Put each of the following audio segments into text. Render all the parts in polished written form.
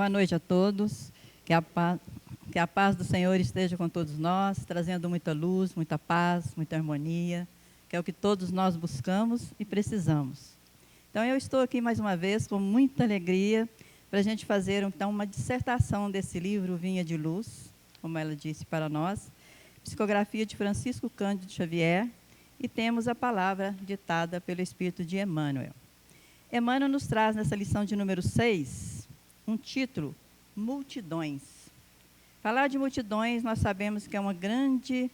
Boa noite a todos. Que a paz do Senhor esteja com todos nós, trazendo muita luz, muita paz, muita harmonia, que é o que todos nós buscamos e precisamos. Então, eu estou aqui mais uma vez com muita alegria para a gente fazer, então, uma dissertação desse livro, Vinha de Luz, como ela disse para nós, psicografia de Francisco Cândido Xavier, e temos a palavra ditada pelo Espírito de Emmanuel. Emmanuel nos traz, nessa lição de número 6, um título, Multidões. Falar de multidões, nós sabemos que é uma grande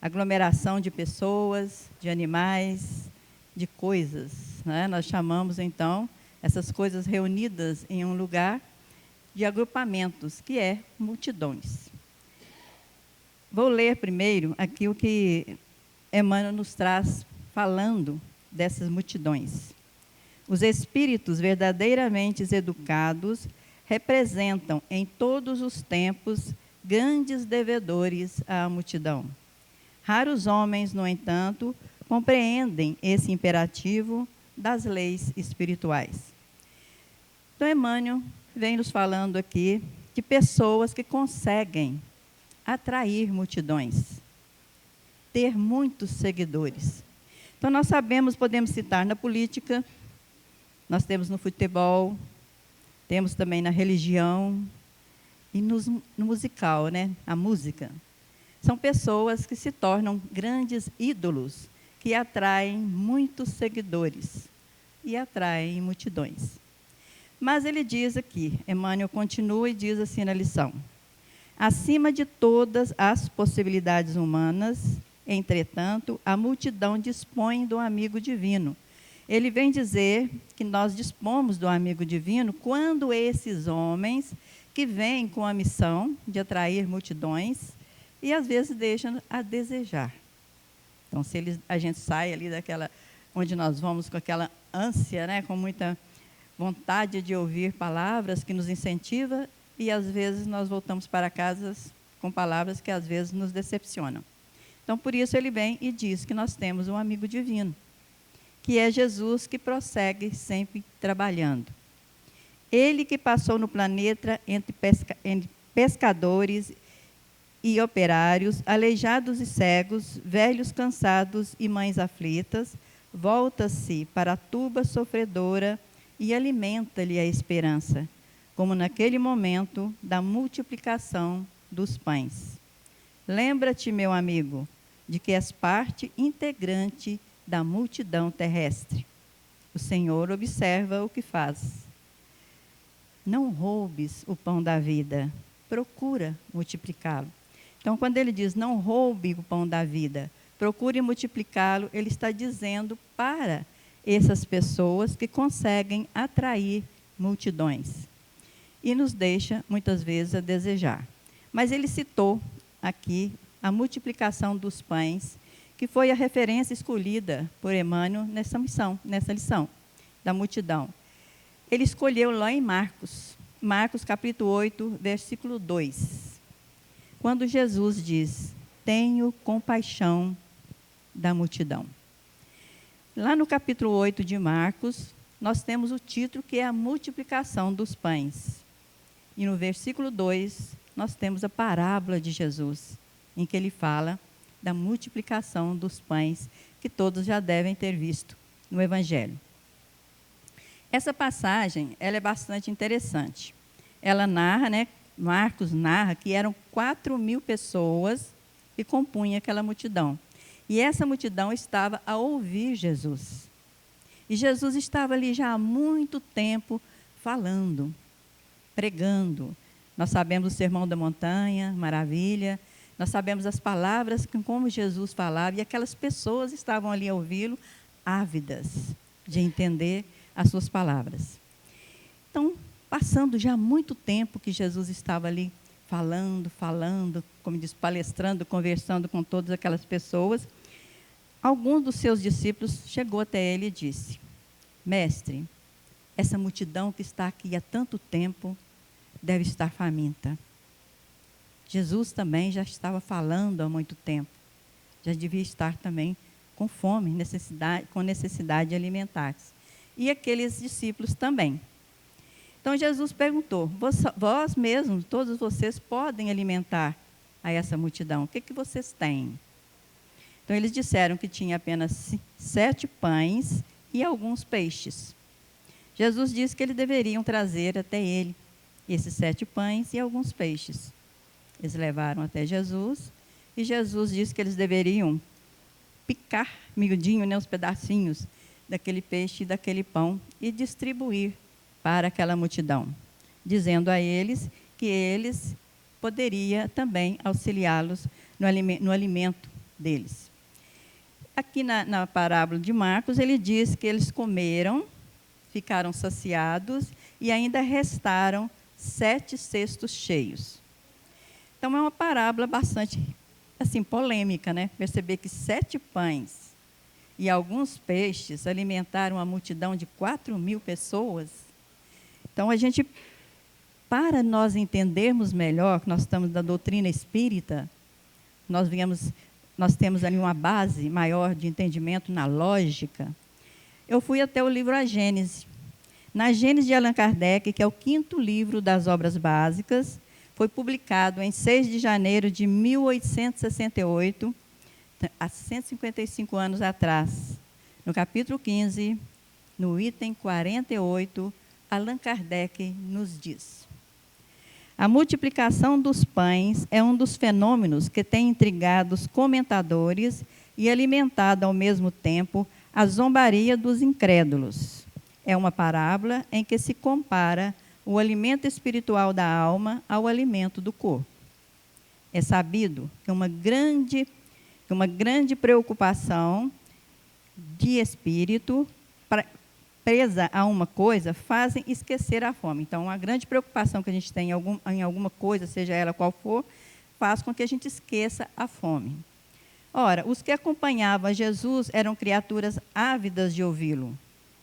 aglomeração de pessoas, de animais, de coisas, né? Nós chamamos, então, essas coisas reunidas em um lugar de agrupamentos, que é multidões. Vou ler primeiro aqui o que Emmanuel nos traz falando dessas multidões. Os espíritos verdadeiramente educados representam em todos os tempos grandes devedores à multidão. Raros homens, no entanto, compreendem esse imperativo das leis espirituais. Então, Emmanuel vem nos falando aqui de pessoas que conseguem atrair multidões, ter muitos seguidores. Então, nós sabemos, podemos citar na política, nós temos no futebol, temos também na religião e no musical, né? A música. São pessoas que se tornam grandes ídolos, que atraem muitos seguidores e atraem multidões. Mas ele diz aqui, Emmanuel continua e diz assim na lição: acima de todas as possibilidades humanas, entretanto, a multidão dispõe do amigo divino. Ele vem dizer que nós dispomos do amigo divino quando esses homens que vêm com a missão de atrair multidões e às vezes deixam a desejar. Então, se a gente sai ali daquela, onde nós vamos com aquela ânsia, né, com muita vontade de ouvir palavras que nos incentivam, e às vezes nós voltamos para casa com palavras que às vezes nos decepcionam. Então, por isso ele vem e diz que nós temos um amigo divino, que é Jesus, que prossegue sempre trabalhando. Ele que passou no planeta entre pescadores e operários, aleijados e cegos, velhos cansados e mães aflitas, volta-se para a tuba sofredora e alimenta-lhe a esperança, como naquele momento da multiplicação dos pães. Lembra-te, meu amigo, de que és parte integrante da multidão terrestre. O Senhor observa o que faz. Não roubes o pão da vida, procura multiplicá-lo. Então, quando ele diz não roube o pão da vida, procure multiplicá-lo, ele está dizendo para essas pessoas que conseguem atrair multidões. E nos deixa, muitas vezes, a desejar. Mas ele citou aqui a multiplicação dos pães, que foi a referência escolhida por Emmanuel nessa lição da multidão. Ele escolheu lá em Marcos capítulo 8, versículo 2, quando Jesus diz: tenho compaixão da multidão. Lá no capítulo 8 de Marcos, nós temos o título que é a multiplicação dos pães. E no versículo 2, nós temos a parábola de Jesus, em que ele fala da multiplicação dos pães, que todos já devem ter visto no Evangelho. Essa passagem, ela é bastante interessante. Ela narra, né, Marcos narra que eram 4.000 pessoas que compunham aquela multidão. E essa multidão estava a ouvir Jesus. E Jesus estava ali já há muito tempo falando, pregando. Nós sabemos o Sermão da Montanha, maravilha. Nós sabemos as palavras, como Jesus falava, e aquelas pessoas estavam ali a ouvi-lo, ávidas de entender as suas palavras. Então, passando já muito tempo que Jesus estava ali falando, como diz, palestrando, conversando com todas aquelas pessoas, algum dos seus discípulos chegou até ele e disse: mestre, essa multidão que está aqui há tanto tempo deve estar faminta. Jesus também já estava falando há muito tempo. Já devia estar também com fome, com necessidade de alimentar-se. E aqueles discípulos também. Então Jesus perguntou: vós mesmos, todos vocês podem alimentar a essa multidão? O que vocês têm? Então eles disseram que tinha apenas 7 pães e alguns peixes. Jesus disse que eles deveriam trazer até ele esses 7 pães e alguns peixes. Eles levaram até Jesus e Jesus disse que eles deveriam picar miudinho, né, os pedacinhos daquele peixe e daquele pão e distribuir para aquela multidão, dizendo a eles que eles poderiam também auxiliá-los no alimento deles. Aqui na parábola de Marcos, ele diz que eles comeram, ficaram saciados e ainda restaram 7 cestos cheios. Então, é uma parábola bastante assim, polêmica, né? Perceber que 7 pães e alguns peixes alimentaram uma multidão de 4.000 pessoas. Então, para nós entendermos melhor, que nós estamos da doutrina espírita, nós temos ali uma base maior de entendimento na lógica. Eu fui até o livro A Gênese. Na Gênese de Allan Kardec, que é o 5º livro das obras básicas, foi publicado em 6 de janeiro de 1868, há 155 anos atrás. No capítulo 15, no item 48, Allan Kardec nos diz: a multiplicação dos pães é um dos fenômenos que tem intrigado os comentadores e alimentado ao mesmo tempo a zombaria dos incrédulos. É uma parábola em que se compara o alimento espiritual da alma ao alimento do corpo. É sabido que uma grande preocupação de espírito presa a uma coisa fazem esquecer a fome. Então, a grande preocupação que a gente tem em alguma coisa, seja ela qual for, faz com que a gente esqueça a fome. Ora, os que acompanhavam Jesus eram criaturas ávidas de ouvi-lo.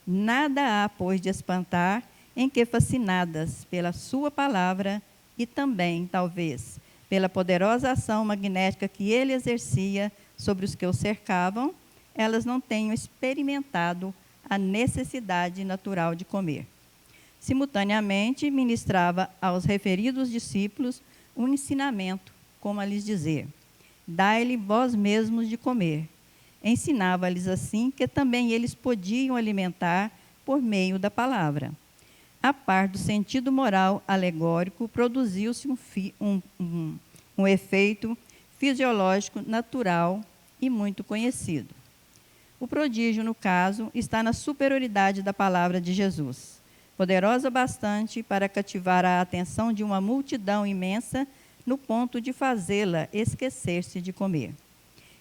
Nada há, pois, de espantar em que, fascinadas pela sua palavra e também, talvez, pela poderosa ação magnética que ele exercia sobre os que o cercavam, elas não tenham experimentado a necessidade natural de comer. Simultaneamente, ministrava aos referidos discípulos um ensinamento, como a lhes dizer: dai-lhe vós mesmos de comer. Ensinava-lhes assim que também eles podiam alimentar por meio da palavra. A par do sentido moral alegórico, produziu-se um efeito fisiológico natural e muito conhecido. O prodígio, no caso, está na superioridade da palavra de Jesus, poderosa bastante para cativar a atenção de uma multidão imensa no ponto de fazê-la esquecer-se de comer.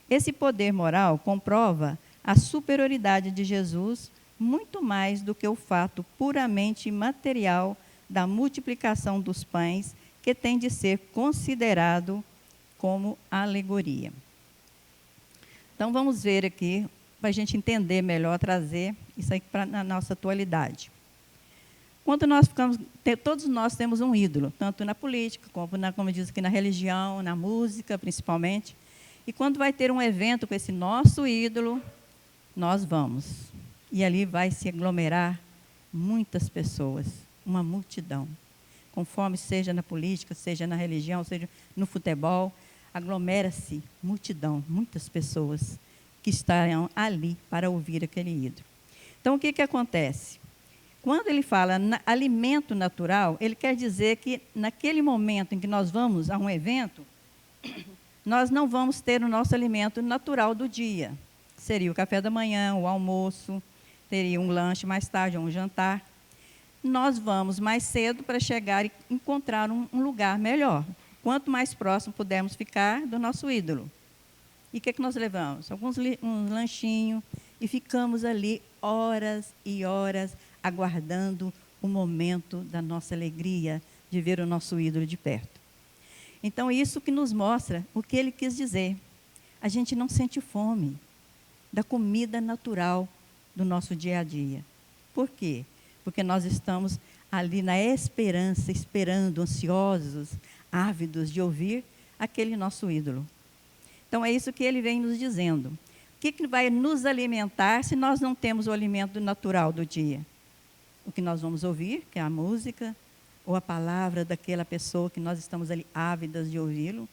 Esse poder moral comprova a superioridade de Jesus muito mais do que o fato puramente material da multiplicação dos pães, que tem de ser considerado como alegoria. Então, vamos ver aqui, para a gente entender melhor, trazer isso aí para a nossa atualidade. Quando todos nós temos um ídolo, tanto na política, como diz aqui, na religião, na música, principalmente. E quando vai ter um evento com esse nosso ídolo, nós vamos. E ali vai se aglomerar muitas pessoas, uma multidão. Conforme seja na política, seja na religião, seja no futebol, aglomera-se multidão, muitas pessoas que estarão ali para ouvir aquele ídolo. Então, o que acontece? Quando ele fala alimento natural, ele quer dizer que naquele momento em que nós vamos a um evento, nós não vamos ter o nosso alimento natural do dia. Seria o café da manhã, o almoço, teria um lanche mais tarde, ou um jantar. Nós vamos mais cedo para chegar e encontrar um lugar melhor. Quanto mais próximo pudermos ficar do nosso ídolo. E o que nós levamos? Um lanchinho, e ficamos ali horas e horas aguardando o momento da nossa alegria de ver o nosso ídolo de perto. Então, isso que nos mostra o que ele quis dizer. A gente não sente fome da comida natural do nosso dia a dia. Por quê? Porque nós estamos ali na esperança, esperando, ansiosos, ávidos de ouvir aquele nosso ídolo. Então, é isso que ele vem nos dizendo. O que vai nos alimentar se nós não temos o alimento natural do dia? o que nós vamos ouvir, que é a música, ou a palavra daquela pessoa que nós estamos ali ávidas de ouvi-lo,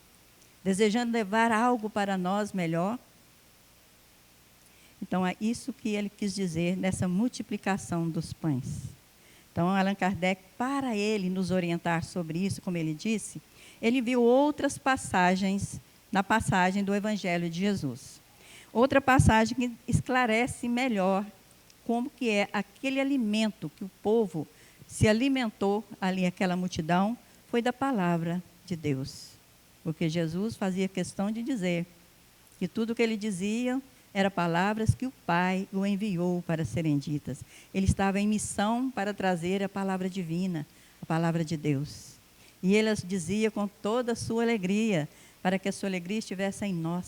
desejando levar algo para nós melhor. Então, é isso que ele quis dizer nessa multiplicação dos pães. Então, Allan Kardec, para ele nos orientar sobre isso, como ele disse, ele viu outras passagens na passagem do Evangelho de Jesus. Outra passagem que esclarece melhor como que é aquele alimento que o povo se alimentou ali, aquela multidão, foi da palavra de Deus. Porque Jesus fazia questão de dizer que tudo que ele dizia eram palavras que o Pai o enviou para serem ditas. Ele estava em missão para trazer a palavra divina, a palavra de Deus. E ele as dizia com toda a sua alegria, para que a sua alegria estivesse em nós,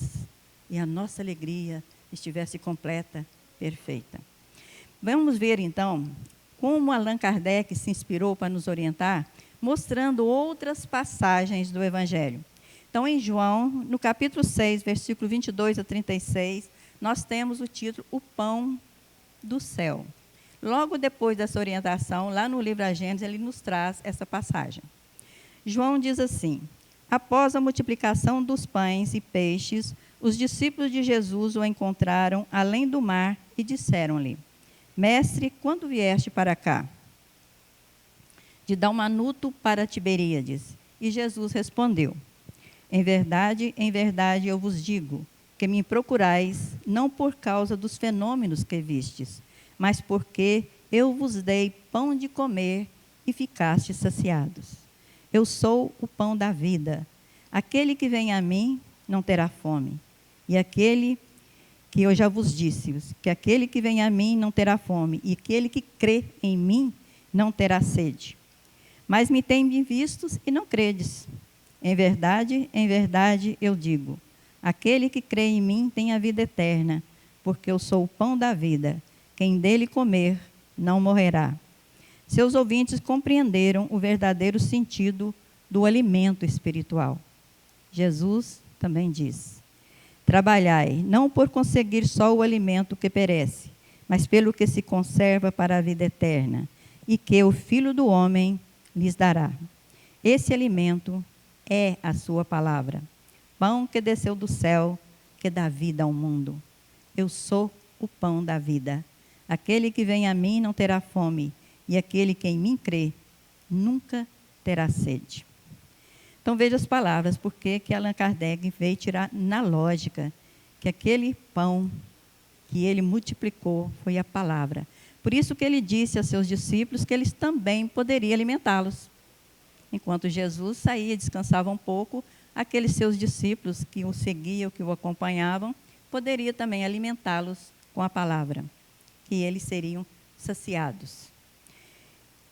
e a nossa alegria estivesse completa, perfeita. Vamos ver, então, como Allan Kardec se inspirou para nos orientar, mostrando outras passagens do Evangelho. Então, em João, no capítulo 6, versículo 22 a 36, nós temos o título O Pão do Céu. Logo depois dessa orientação, lá no livro A Gênesis, ele nos traz essa passagem. João diz assim: após a multiplicação dos pães e peixes, os discípulos de Jesus o encontraram além do mar e disseram-lhe: Mestre, quando vieste para cá? De Dalmanuto para Tiberíades. E Jesus respondeu: em verdade, eu vos digo, que me procurais, não por causa dos fenômenos que vistes, mas porque eu vos dei pão de comer e ficastes saciados. Eu sou o pão da vida. Aquele que vem a mim não terá fome. E aquele que eu já vos disse, que aquele que vem a mim não terá fome, e aquele que crê em mim não terá sede. Mas me tendes vistos e não credes. Em verdade, eu digo, aquele que crê em mim tem a vida eterna, porque eu sou o pão da vida. Quem dele comer não morrerá. Seus ouvintes compreenderam o verdadeiro sentido do alimento espiritual. Jesus também diz: trabalhai, não por conseguir só o alimento que perece, mas pelo que se conserva para a vida eterna, e que o Filho do Homem lhes dará. Esse alimento é a sua palavra, pão que desceu do céu, que dá vida ao mundo. Eu sou o pão da vida. Aquele que vem a mim não terá fome, e aquele que em mim crê nunca terá sede. Então veja as palavras, porque que Allan Kardec veio tirar na lógica que aquele pão que ele multiplicou foi a palavra. Por isso que ele disse a seus discípulos que eles também poderiam alimentá-los. Enquanto Jesus saía, descansava um pouco, aqueles seus discípulos que o seguiam, que o acompanhavam, poderia também alimentá-los com a palavra, que eles seriam saciados.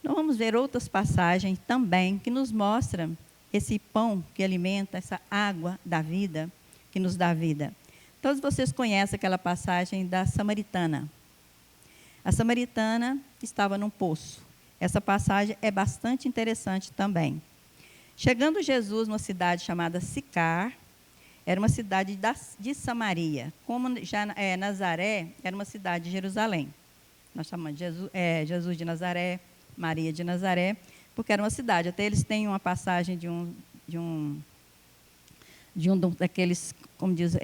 Nós vamos ver outras passagens também que nos mostram esse pão que alimenta, essa água da vida, que nos dá vida. Todos vocês conhecem aquela passagem da samaritana. A samaritana estava num poço. Essa passagem é bastante interessante também. Chegando Jesus numa cidade chamada Sicar, era uma cidade de Samaria. Como já Nazaré era uma cidade de Jerusalém. Nós chamamos de Jesus de Nazaré, Maria de Nazaré, porque era uma cidade. Até eles têm uma passagem de um daqueles, como diz,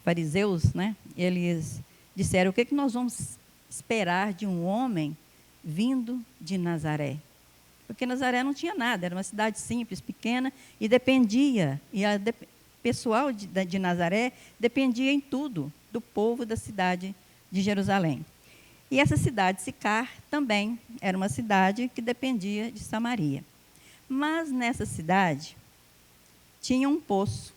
fariseus, né? Eles disseram: o que nós vamos esperar de um homem vindo de Nazaré? Porque Nazaré não tinha nada, era uma cidade simples, pequena, e dependia, pessoal de Nazaré dependia em tudo do povo da cidade de Jerusalém. E essa cidade, Sicar, também era uma cidade que dependia de Samaria. Mas nessa cidade tinha um poço.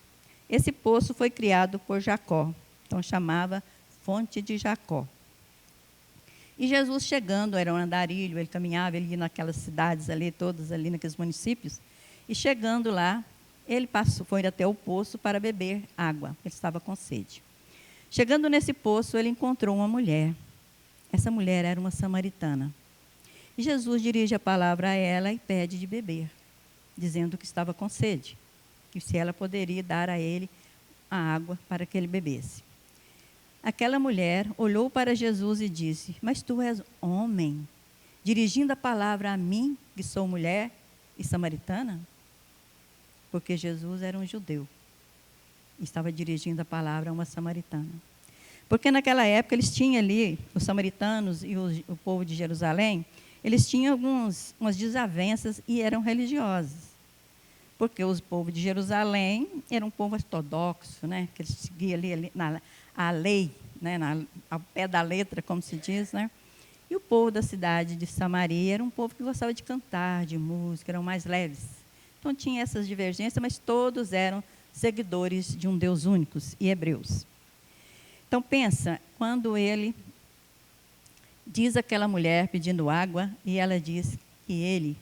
Esse poço foi criado por Jacó, então chamava Fonte de Jacó. E Jesus chegando, era um andarilho, ele caminhava, ele ia naquelas cidades ali, todas ali naqueles municípios, e chegando lá, ele foi até o poço para beber água, ele estava com sede. Chegando nesse poço, ele encontrou uma mulher. Essa mulher era uma samaritana. E Jesus dirige a palavra a ela e pede de beber, dizendo que estava com sede, que se ela poderia dar a ele a água para que ele bebesse. aquela mulher olhou para Jesus e disse: mas tu és homem, dirigindo a palavra a mim, que sou mulher e samaritana? Porque Jesus era um judeu e estava dirigindo a palavra a uma samaritana. Porque naquela época eles tinham ali, os samaritanos e o povo de Jerusalém, eles tinham umas desavenças e eram religiosos. Porque o povo de Jerusalém era um povo ortodoxo, né? Que eles seguiam ali a lei, né? Ao pé da letra, como se diz, né? E o povo da cidade de Samaria era um povo que gostava de cantar, de música, eram mais leves. Então tinha essas divergências, mas todos eram seguidores de um Deus único e hebreus. Então pensa, quando ele diz àquela mulher pedindo água, e ela diz que ele,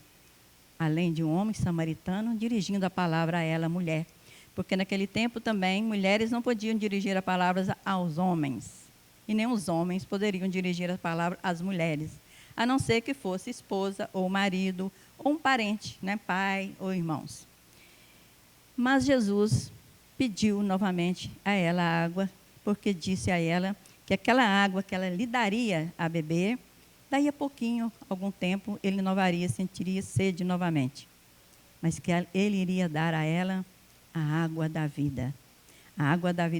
além de um homem samaritano, dirigindo a palavra a ela, mulher. Porque naquele tempo também, mulheres não podiam dirigir a palavra aos homens. E nem os homens poderiam dirigir a palavra às mulheres. A não ser que fosse esposa, ou marido, ou um parente, né, pai ou irmãos. Mas Jesus pediu novamente a ela água, porque disse a ela que aquela água que ela lhe daria a beber, daí a pouquinho, algum tempo, ele sentiria sede novamente. Mas que ele iria dar a ela a água da vida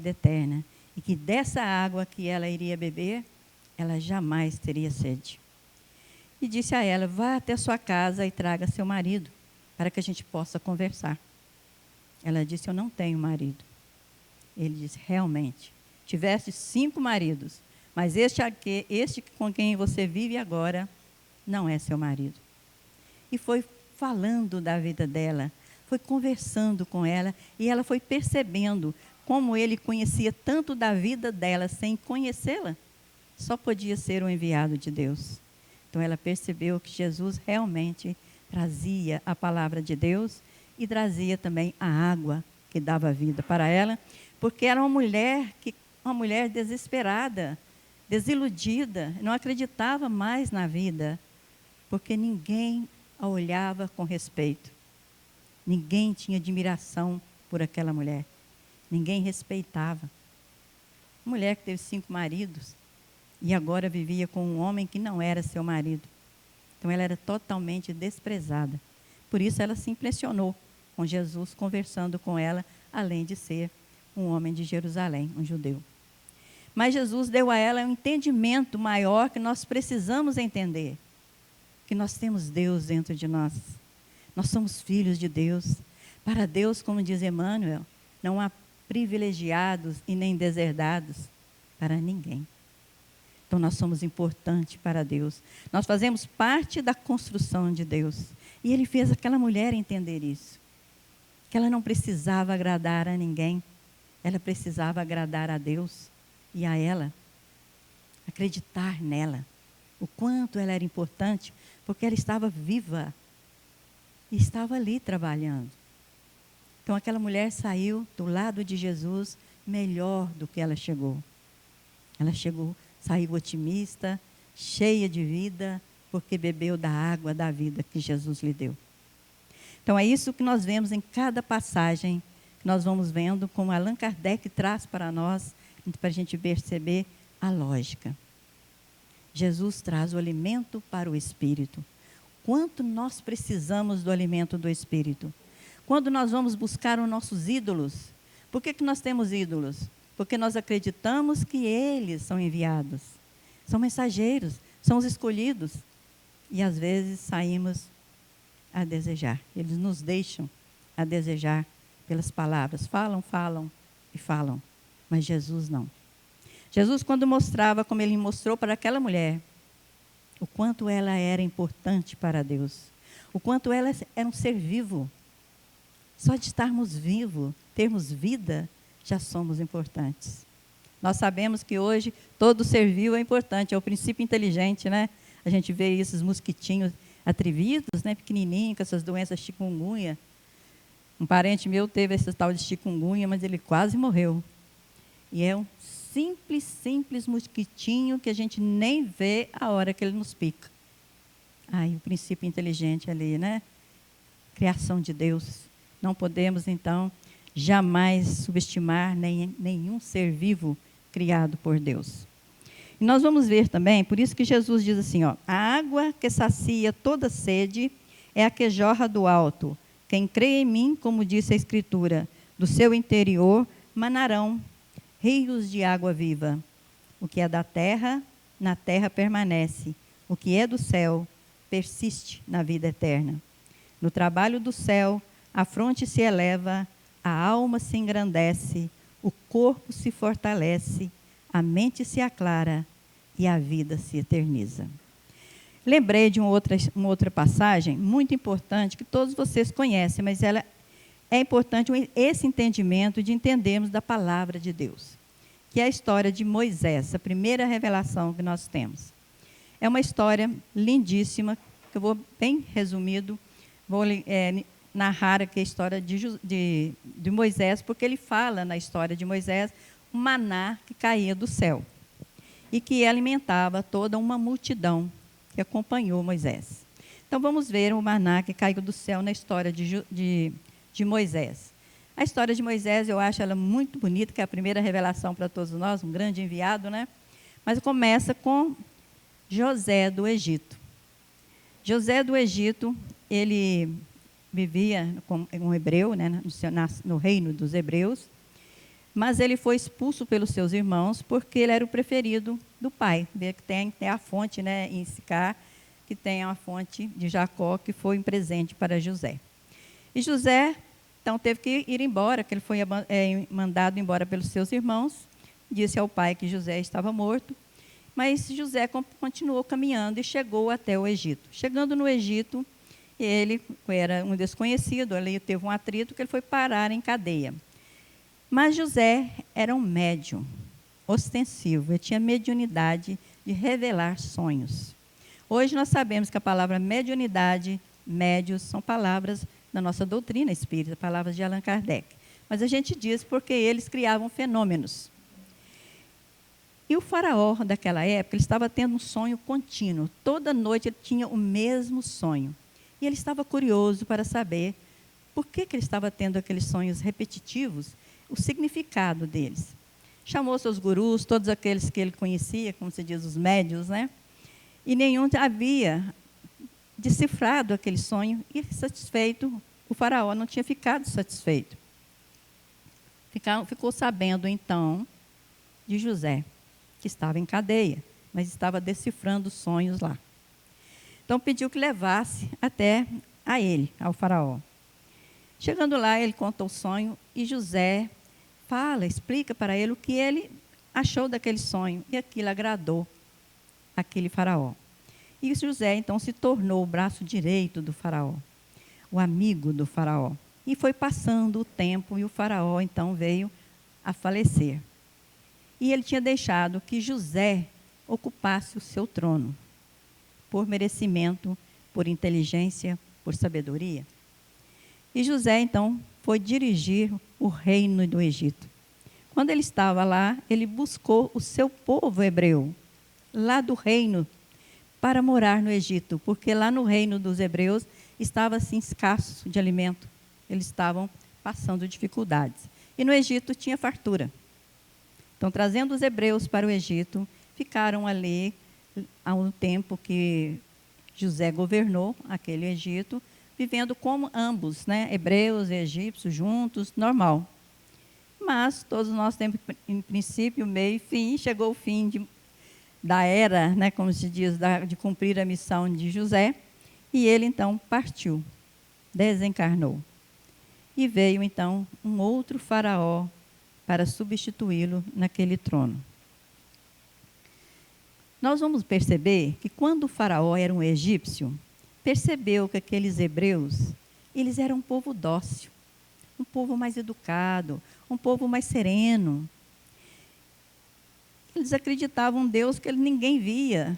eterna. E que dessa água que ela iria beber, ela jamais teria sede. E disse a ela: vá até sua casa e traga seu marido, para que a gente possa conversar. Ela disse: eu não tenho marido. Ele disse: realmente, tiveste 5 maridos, mas este com quem você vive agora não é seu marido. E foi falando da vida dela, foi conversando com ela, e ela foi percebendo como ele conhecia tanto da vida dela sem conhecê-la. Só podia ser um enviado de Deus. Então ela percebeu que Jesus realmente trazia a palavra de Deus e trazia também a água que dava vida para ela, porque era uma mulher desesperada, desiludida, não acreditava mais na vida, porque ninguém a olhava com respeito. Ninguém tinha admiração por aquela mulher. Ninguém respeitava. Mulher que teve 5 maridos e agora vivia com um homem que não era seu marido. Então ela era totalmente desprezada. Por isso ela se impressionou com Jesus conversando com ela, além de ser um homem de Jerusalém, um judeu. Mas Jesus deu a ela um entendimento maior que nós precisamos entender. Que nós temos Deus dentro de nós. Nós somos filhos de Deus. Para Deus, como diz Emmanuel, não há privilegiados e nem deserdados para ninguém. Então nós somos importantes para Deus. Nós fazemos parte da construção de Deus. E Ele fez aquela mulher entender isso. Que ela não precisava agradar a ninguém. Ela precisava agradar a Deus e a ela. Acreditar nela. O quanto ela era importante, porque ela estava viva. E estava ali trabalhando. Então aquela mulher saiu do lado de Jesus melhor do que ela chegou. Ela saiu otimista, cheia de vida, porque bebeu da água da vida que Jesus lhe deu. Então é isso que nós vemos em cada passagem, que nós vamos vendo como Allan Kardec traz para nós, para a gente perceber a lógica. Jesus traz o alimento para o espírito. Quanto nós precisamos do alimento do espírito? Quando nós vamos buscar os nossos ídolos, por que nós temos ídolos? Porque nós acreditamos que eles são enviados, são mensageiros, são os escolhidos. E às vezes saímos a desejar, eles nos deixam a desejar pelas palavras. Falam e falam, mas Jesus não. Jesus, quando mostrava, como Ele mostrou para aquela mulher, o quanto ela era importante para Deus, o quanto ela era um ser vivo. Só de estarmos vivos, termos vida, já somos importantes. Nós sabemos que hoje todo ser vivo é importante, é o princípio inteligente, né? A gente vê esses mosquitinhos atrevidos, né, pequenininhos, com essas doenças chikungunya. Um parente meu teve esse tal de chikungunya, mas ele quase morreu. E é um simples mosquitinho que a gente nem vê a hora que ele nos pica. Ai, o princípio inteligente ali, né? Criação de Deus. Não podemos, então, jamais subestimar nenhum ser vivo criado por Deus. E nós vamos ver também, por isso que Jesus diz assim, ó, a água que sacia toda sede é a que jorra do alto. Quem crê em mim, como disse a Escritura, do seu interior manarão rios de água viva. O que é da terra, na terra permanece. O que é do céu, persiste na vida eterna. No trabalho do céu, a fronte se eleva, a alma se engrandece, o corpo se fortalece, a mente se aclara e a vida se eterniza. Lembrei de uma outra passagem muito importante que todos vocês conhecem, mas ela é importante esse entendimento de entendermos da palavra de Deus, que é a história de Moisés, a primeira revelação que nós temos. É uma história lindíssima, que eu vou bem resumido, vou narrar aqui a história de Moisés, porque ele fala na história de Moisés o maná que caía do céu e que alimentava toda uma multidão que acompanhou Moisés. Então vamos ver o maná que caiu do céu na história de Moisés. A história de Moisés, eu acho ela muito bonita, que é a primeira revelação para todos nós, um grande enviado, né? Mas começa com José do Egito. José do Egito, ele vivia como um hebreu, né, no reino dos hebreus, mas ele foi expulso pelos seus irmãos porque ele era o preferido do pai. Vê que tem a fonte, né, em Sicar, que tem a fonte de Jacó, que foi um presente para José. E José, então, teve que ir embora, que ele foi mandado embora pelos seus irmãos, disse ao pai que José estava morto, mas José continuou caminhando e chegou até o Egito. Chegando no Egito, ele era um desconhecido, ali teve um atrito, que ele foi parar em cadeia. Mas José era um médium ostensivo, ele tinha mediunidade de revelar sonhos. Hoje nós sabemos que a palavra mediunidade, médios, são palavras da nossa doutrina espírita, palavras de Allan Kardec. Mas a gente diz porque eles criavam fenômenos. E o faraó daquela época, ele estava tendo um sonho contínuo. Toda noite ele tinha o mesmo sonho. E ele estava curioso para saber por que ele estava tendo aqueles sonhos repetitivos, o significado deles. Chamou seus gurus, todos aqueles que ele conhecia, como se diz, os médios, né? E nenhum havia decifrado aquele sonho e satisfeito. O faraó não tinha ficado satisfeito. Ficou sabendo, então, de José, que estava em cadeia, mas estava decifrando os sonhos lá. Então, pediu que levasse até a ele, ao faraó. Chegando lá, ele conta o sonho e José explica para ele o que ele achou daquele sonho. E aquilo agradou aquele faraó. E José, então, se tornou o braço direito do faraó, o amigo do faraó. E foi passando o tempo e o faraó, então, veio a falecer. E ele tinha deixado que José ocupasse o seu trono, por merecimento, por inteligência, por sabedoria. E José, então, foi dirigir o reino do Egito. Quando ele estava lá, ele buscou o seu povo hebreu, lá do reino, para morar no Egito, porque lá no reino dos hebreus estava assim escasso de alimento. Eles estavam passando dificuldades. E no Egito tinha fartura. Então, trazendo os hebreus para o Egito, ficaram ali há um tempo que José governou aquele Egito, vivendo como ambos, né? Hebreus e egípcios juntos, normal. Mas todos nós temos, em princípio, meio e fim. Chegou o fim da era, né, como se diz, de cumprir a missão de José. E ele, então, partiu, desencarnou. E veio, então, um outro faraó para substituí-lo naquele trono. Nós vamos perceber que quando o faraó era um egípcio, percebeu que aqueles hebreus, eles eram um povo dócil, um povo mais educado, um povo mais sereno. Eles acreditavam em um Deus que ninguém via,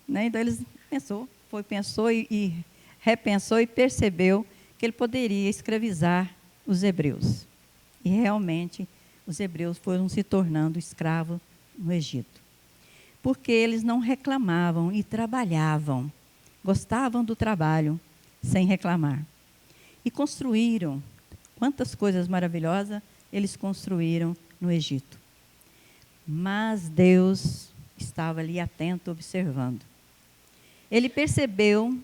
né? Então eles pensou e repensou e percebeu que ele poderia escravizar os hebreus. E realmente os hebreus foram se tornando escravos no Egito. Porque eles não reclamavam e trabalhavam. Gostavam do trabalho, sem reclamar. E construíram, quantas coisas maravilhosas eles construíram no Egito. Mas Deus estava ali atento, observando. Ele percebeu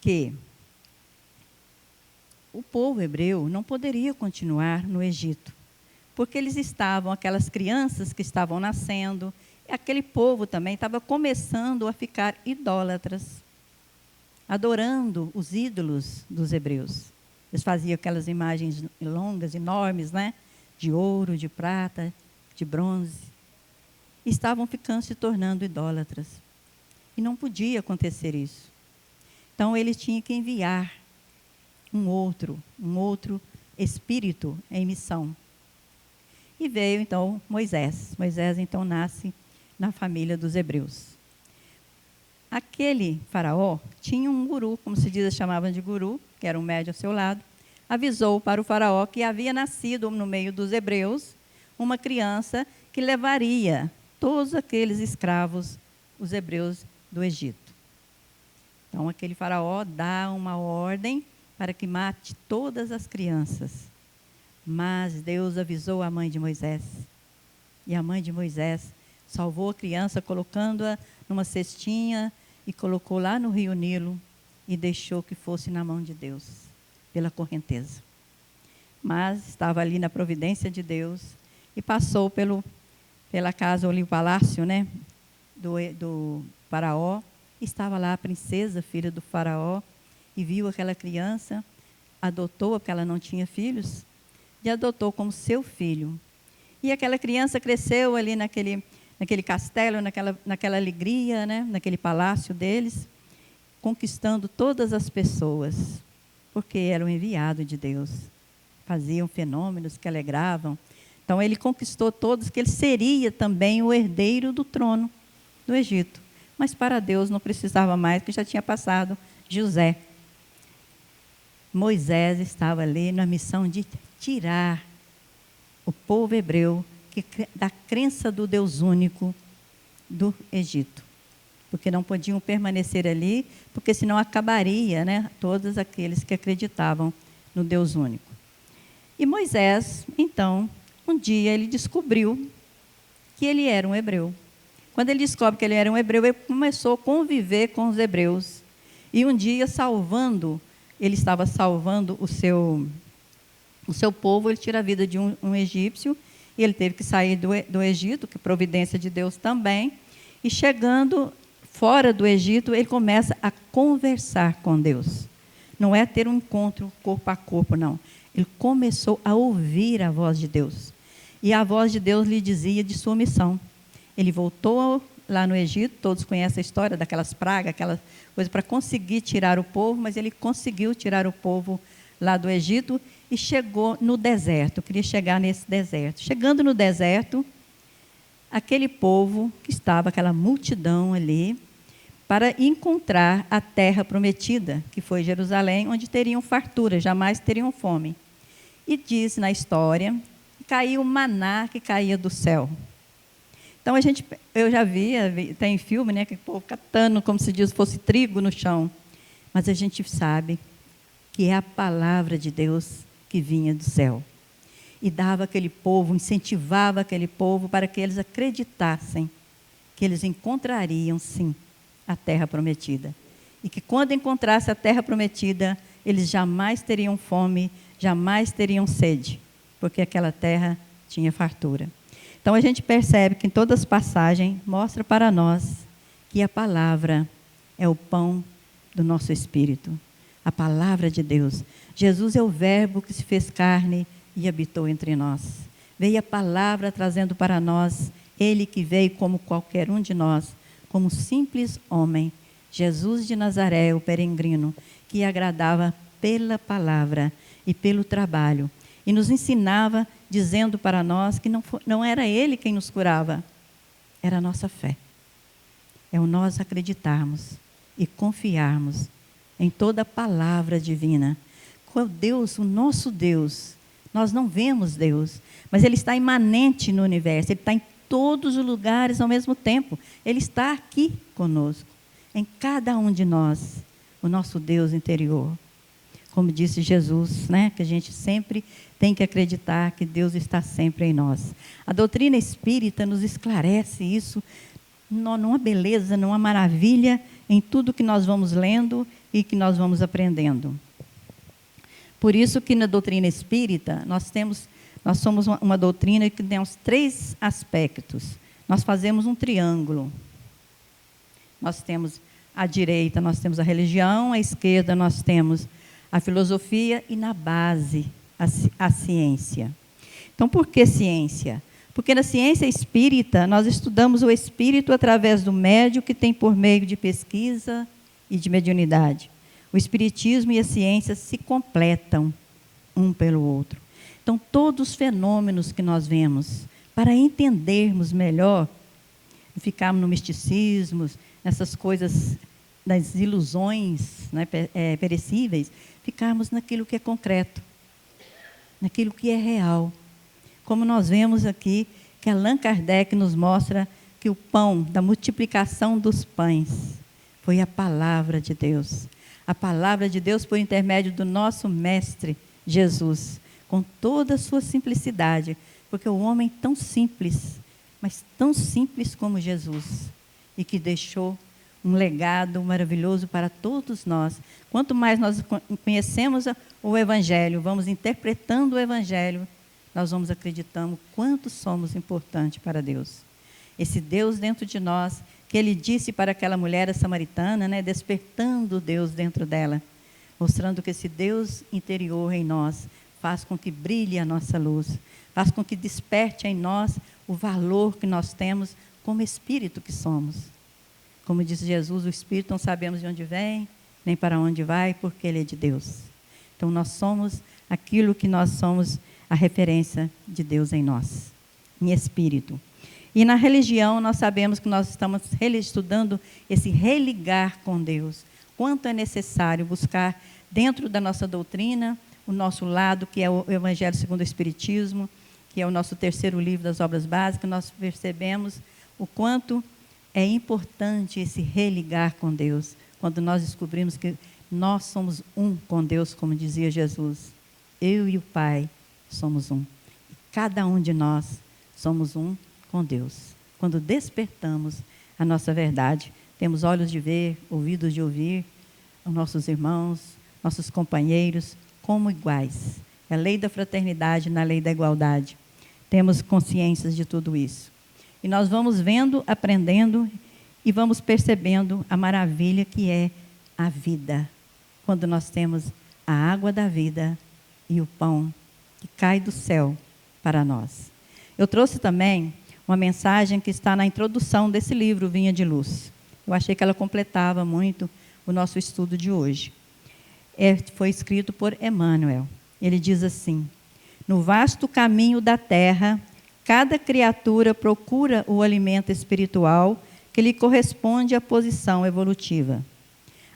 que o povo hebreu não poderia continuar no Egito, porque eles estavam, aquelas crianças que estavam nascendo, e aquele povo também estava começando a ficar idólatras, adorando os ídolos dos hebreus. Eles faziam aquelas imagens longas, enormes, né? De ouro, de prata, de bronze. E estavam ficando, se tornando idólatras. E não podia acontecer isso. Então, ele tinha que enviar um outro espírito em missão. E veio, então, Moisés. Moisés, então, nasce na família dos hebreus. Aquele faraó tinha um guru, como se diz, chamavam de guru, que era um médium ao seu lado, avisou para o faraó que havia nascido no meio dos hebreus uma criança que levaria todos aqueles escravos, os hebreus do Egito. Então, aquele faraó dá uma ordem para que mate todas as crianças. Mas Deus avisou a mãe de Moisés. E a mãe de Moisés salvou a criança, colocando-a numa cestinha e colocou lá no rio Nilo e deixou que fosse na mão de Deus, pela correnteza. Mas estava ali na providência de Deus e passou pela casa, ali o palácio, né, do faraó. Estava lá a princesa, filha do faraó, e viu aquela criança, adotou, porque ela não tinha filhos, e adotou como seu filho. E aquela criança cresceu ali naquele castelo, naquela alegria, né, naquele palácio deles, conquistando todas as pessoas, porque era o enviado de Deus. Faziam fenômenos que alegravam. Então, ele conquistou todos, que ele seria também o herdeiro do trono do Egito. Mas para Deus não precisava mais, porque já tinha passado José. Moisés estava ali na missão de tirar o povo hebreu da crença do Deus único do Egito. Porque não podiam permanecer ali, porque senão acabaria, né, todos aqueles que acreditavam no Deus único. E Moisés, então, um dia ele descobriu que ele era um hebreu. Quando ele descobre que ele era um hebreu, ele começou a conviver com os hebreus. E um dia, ele estava salvando o seu povo, ele tira a vida de um egípcio, e ele teve que sair do Egito, que é providência de Deus também, e chegando fora do Egito, ele começa a conversar com Deus. Não é ter um encontro corpo a corpo, não. Ele começou a ouvir a voz de Deus. E a voz de Deus lhe dizia de sua missão. Ele voltou lá no Egito, todos conhecem a história daquelas pragas, aquelas coisas para conseguir tirar o povo, mas ele conseguiu tirar o povo lá do Egito e chegou no deserto, queria chegar nesse deserto. Chegando no deserto, aquele povo que estava, aquela multidão ali, para encontrar a terra prometida, que foi Jerusalém, onde teriam fartura, jamais teriam fome. E diz na história, caiu o maná que caía do céu. Então, eu já vi, tem filme, né, que o povo catando, como se diz, fosse trigo no chão. Mas a gente sabe que é a palavra de Deus que vinha do céu. E dava aquele povo, incentivava aquele povo para que eles acreditassem que eles encontrariam, sim, a terra prometida. E que quando encontrasse a terra prometida, eles jamais teriam fome, jamais teriam sede, porque aquela terra tinha fartura. Então, a gente percebe que em todas as passagens, mostra para nós que a palavra é o pão do nosso espírito. A palavra de Deus. Jesus é o verbo que se fez carne e habitou entre nós. Veio a palavra trazendo para nós, ele que veio como qualquer um de nós, como simples homem, Jesus de Nazaré, o peregrino, que agradava pela palavra e pelo trabalho. E nos ensinava, dizendo para nós que não era ele quem nos curava, era a nossa fé. É o nós acreditarmos e confiarmos em toda a palavra divina. Com Deus, o nosso Deus, nós não vemos Deus, mas Ele está imanente no universo, Ele está em todos os lugares ao mesmo tempo. Ele está aqui conosco, em cada um de nós, o nosso Deus interior. como disse Jesus, né? Que a gente sempre tem que acreditar que Deus está sempre em nós. A doutrina espírita nos esclarece isso numa beleza, numa maravilha em tudo que nós vamos lendo e que nós vamos aprendendo. Por isso que na doutrina espírita nós somos uma doutrina que tem os 3 aspectos. Nós fazemos um triângulo. Nós temos à direita, nós temos a religião, à esquerda nós temos a filosofia e na base a ciência. Então, por que ciência? Porque na ciência espírita nós estudamos o espírito através do médium que tem por meio de pesquisa e de mediunidade. O espiritismo e a ciência se completam um pelo outro. Então, todos os fenômenos que nós vemos, para entendermos melhor, ficarmos no misticismo, nessas coisas das ilusões, né, perecíveis, ficarmos naquilo que é concreto, naquilo que é real. Como nós vemos aqui, que Allan Kardec nos mostra que o pão, da multiplicação dos pães, foi a palavra de Deus. A palavra de Deus por intermédio do nosso Mestre Jesus, com toda a sua simplicidade, porque o homem tão simples, mas tão simples como Jesus, e que deixou um legado maravilhoso para todos nós. Quanto mais nós conhecemos o Evangelho, vamos interpretando o Evangelho, nós vamos acreditando quanto somos importantes para Deus. Esse Deus dentro de nós, que Ele disse para aquela mulher samaritana, né, despertando Deus dentro dela, mostrando que esse Deus interior em nós faz com que brilhe a nossa luz, faz com que desperte em nós o valor que nós temos como espírito que somos. Como disse Jesus, o espírito não sabemos de onde vem, nem para onde vai, porque ele é de Deus. Então nós somos aquilo que nós somos, a referência de Deus em nós, em espírito. E na religião nós sabemos que nós estamos estudando esse religar com Deus. Quanto é necessário buscar dentro da nossa doutrina o nosso lado, que é o Evangelho segundo o Espiritismo, que é o nosso 3º livro das obras básicas, nós percebemos o quanto é importante esse religar com Deus, quando nós descobrimos que nós somos um com Deus, como dizia Jesus. Eu e o Pai somos um. E cada um de nós somos um com Deus. Quando despertamos a nossa verdade, temos olhos de ver, ouvidos de ouvir, os nossos irmãos, nossos companheiros, como iguais. É a lei da fraternidade na lei da igualdade. Temos consciências de tudo isso. E nós vamos vendo, aprendendo e vamos percebendo a maravilha que é a vida. Quando nós temos a água da vida e o pão que cai do céu para nós. Eu trouxe também uma mensagem que está na introdução desse livro, Vinha de Luz. Eu achei que ela completava muito o nosso estudo de hoje. Foi escrito por Emmanuel. Ele diz assim: no vasto caminho da terra, cada criatura procura o alimento espiritual que lhe corresponde à posição evolutiva.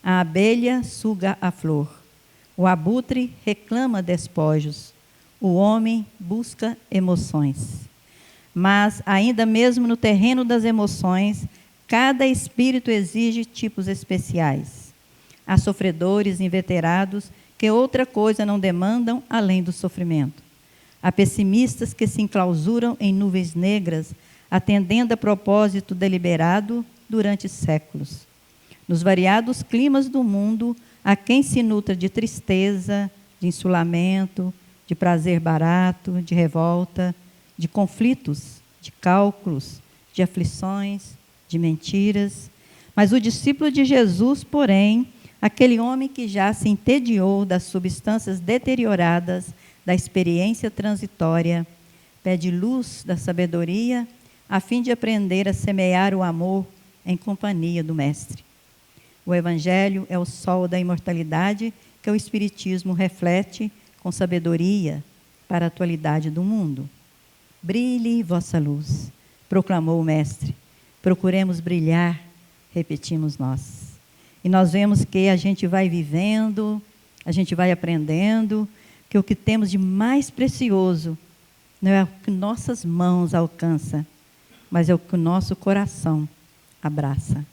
A abelha suga a flor, o abutre reclama despojos, o homem busca emoções. Mas, ainda mesmo no terreno das emoções, cada espírito exige tipos especiais. Há sofredores inveterados que outra coisa não demandam além do sofrimento. Há pessimistas que se enclausuram em nuvens negras, atendendo a propósito deliberado durante séculos. Nos variados climas do mundo, há quem se nutra de tristeza, de insulamento, de prazer barato, de revolta, de conflitos, de cálculos, de aflições, de mentiras. Mas o discípulo de Jesus, porém, aquele homem que já se entediou das substâncias deterioradas da experiência transitória, pede luz da sabedoria, a fim de aprender a semear o amor em companhia do Mestre. O Evangelho é o sol da imortalidade que o Espiritismo reflete com sabedoria para a atualidade do mundo. Brilhe vossa luz, proclamou o Mestre. Procuremos brilhar, repetimos nós. E nós vemos que a gente vai vivendo, a gente vai aprendendo, que o que temos de mais precioso não é o que nossas mãos alcançam, mas é o que o nosso coração abraça.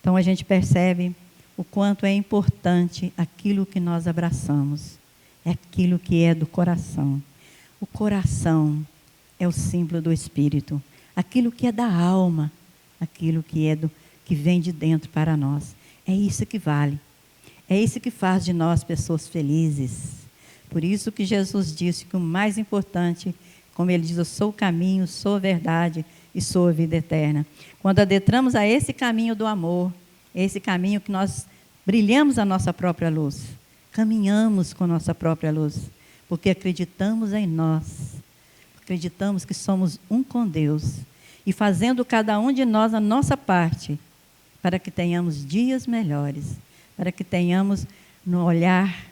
Então a gente percebe o quanto é importante aquilo que nós abraçamos. É aquilo que é do coração. O coração é o símbolo do Espírito. Aquilo que é da alma, aquilo que vem de dentro para nós. É isso que vale. É isso que faz de nós pessoas felizes. Por isso que Jesus disse que o mais importante, como ele diz, eu sou o caminho, sou a verdade e sou a vida eterna. Quando adentramos a esse caminho do amor, esse caminho que nós brilhamos a nossa própria luz, caminhamos com nossa própria luz, porque acreditamos em nós, acreditamos que somos um com Deus, e fazendo cada um de nós a nossa parte, para que tenhamos dias melhores, para que tenhamos no olhar,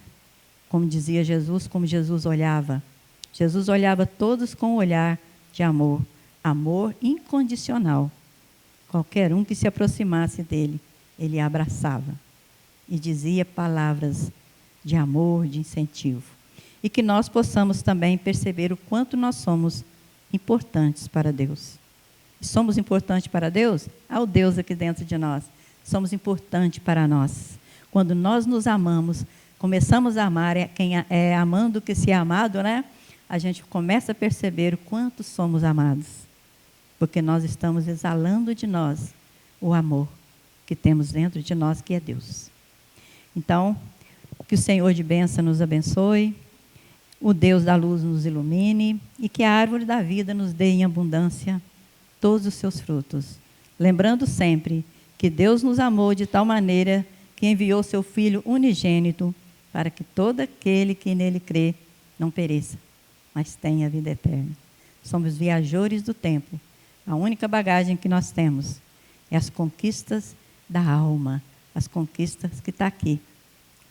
como dizia Jesus, como Jesus olhava. Jesus olhava todos com um olhar de amor, amor incondicional. Qualquer um que se aproximasse dele, ele abraçava e dizia palavras de amor, de incentivo. E que nós possamos também perceber o quanto nós somos importantes para Deus. E somos importantes para Deus? Há o Deus aqui dentro de nós. Somos importantes para nós. Quando nós nos amamos, começamos a amar, quem é amando que se é amado, né? A gente começa a perceber o quanto somos amados. Porque nós estamos exalando de nós o amor que temos dentro de nós, que é Deus. Então, que o Senhor de bênção nos abençoe, o Deus da luz nos ilumine e que a árvore da vida nos dê em abundância todos os seus frutos. Lembrando sempre que Deus nos amou de tal maneira que enviou seu Filho unigênito para que todo aquele que nele crê não pereça, mas tenha a vida eterna. Somos viajores do tempo. A única bagagem que nós temos é as conquistas da alma, as conquistas que estão aqui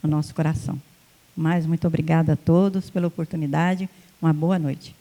no nosso coração. Mas muito obrigada a todos pela oportunidade. Uma boa noite.